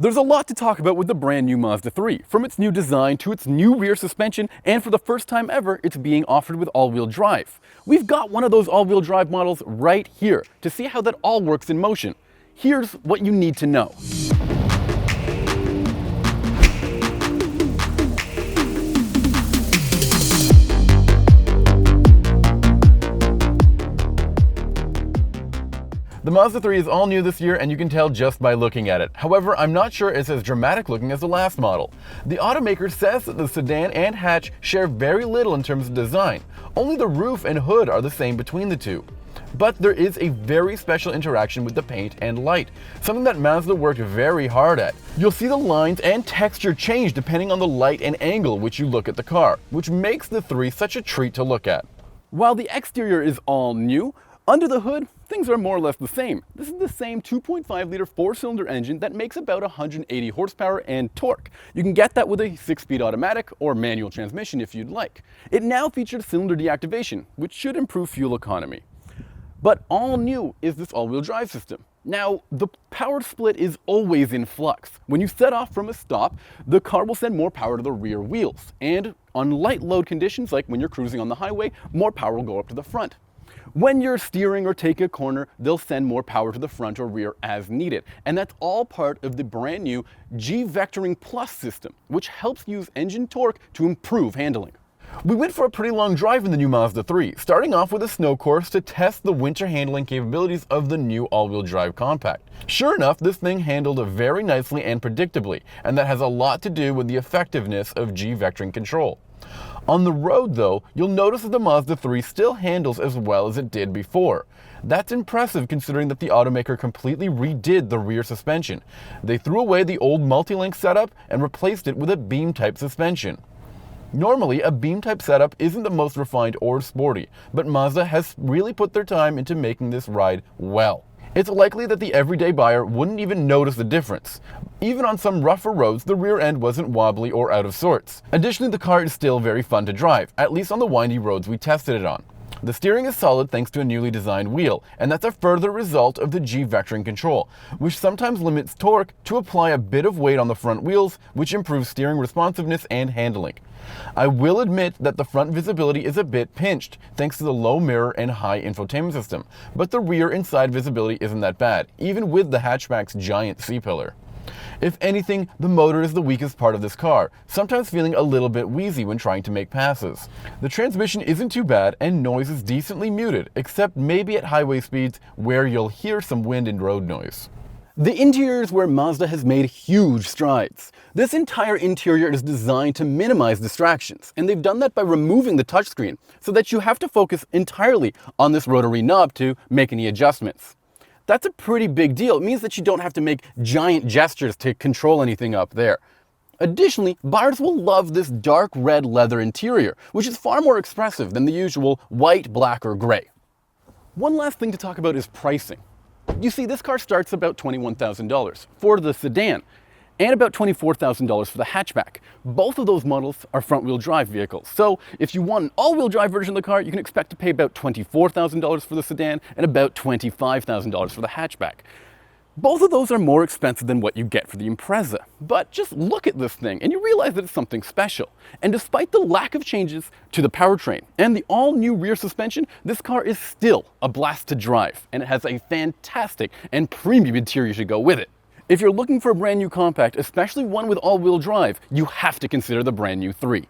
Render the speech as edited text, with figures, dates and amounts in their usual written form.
There's a lot to talk about with the brand new Mazda 3, from its new design to its new rear suspension, and for the first time ever, it's being offered with all-wheel drive. We've got one of those all-wheel drive models right here to see how that all works in motion. Here's what you need to know. The Mazda 3 is all new this year, and you can tell just by looking at it. However, I'm not sure it's as dramatic looking as the last model. The automaker says that the sedan and hatch share very little in terms of design. Only the roof and hood are the same between the two. But there is a very special interaction with the paint and light, something that Mazda worked very hard at. You'll see the lines and texture change depending on the light and angle which you look at the car, which makes the 3 such a treat to look at. While the exterior is all new, under the hood, things are more or less the same. This is the same 2.5-liter 4-cylinder engine that makes about 180 horsepower and torque. You can get that with a 6-speed automatic or manual transmission if you'd like. It now features cylinder deactivation, which should improve fuel economy. But all new is this all-wheel drive system. Now, the power split is always in flux. When you set off from a stop, the car will send more power to the rear wheels. And on light load conditions, like when you're cruising on the highway, more power will go up to the front. When you're steering or taking a corner, they'll send more power to the front or rear as needed. And that's all part of the brand new G-Vectoring Plus system, which helps use engine torque to improve handling. We went for a pretty long drive in the new Mazda 3, starting off with a snow course to test the winter handling capabilities of the new all-wheel drive compact. Sure enough, this thing handled very nicely and predictably, and that has a lot to do with the effectiveness of G-Vectoring control. On the road though, you'll notice that the Mazda 3 still handles as well as it did before. That's impressive considering that the automaker completely redid the rear suspension. They threw away the old multi-link setup and replaced it with a beam-type suspension. Normally, a beam-type setup isn't the most refined or sporty, but Mazda has really put their time into making this ride well. It's likely that the everyday buyer wouldn't even notice the difference. Even on some rougher roads, the rear end wasn't wobbly or out of sorts. Additionally, the car is still very fun to drive, at least on the windy roads we tested it on. The steering is solid thanks to a newly designed wheel, and that's a further result of the G-Vectoring control, which sometimes limits torque to apply a bit of weight on the front wheels, which improves steering responsiveness and handling. I will admit that the front visibility is a bit pinched, thanks to the low mirror and high infotainment system, but the rear and side visibility isn't that bad, even with the hatchback's giant C-pillar. If anything, the motor is the weakest part of this car, sometimes feeling a little bit wheezy when trying to make passes. The transmission isn't too bad and noise is decently muted, except maybe at highway speeds where you'll hear some wind and road noise. The interior is where Mazda has made huge strides. This entire interior is designed to minimize distractions, and they've done that by removing the touchscreen so that you have to focus entirely on this rotary knob to make any adjustments. That's a pretty big deal. It means that you don't have to make giant gestures to control anything up there. Additionally, buyers will love this dark red leather interior, which is far more expressive than the usual white, black, or gray. One last thing to talk about is pricing. You see, this car starts about $21,000 for the sedan and about $24,000 for the hatchback. Both of those models are front-wheel drive vehicles. So if you want an all-wheel drive version of the car, you can expect to pay about $24,000 for the sedan and about $25,000 for the hatchback. Both of those are more expensive than what you get for the Impreza. But just look at this thing and you realize that it's something special. And despite the lack of changes to the powertrain and the all-new rear suspension, this car is still a blast to drive, and it has a fantastic and premium interior to go with it. If you're looking for a brand new compact, especially one with all-wheel drive, you have to consider the brand new 3.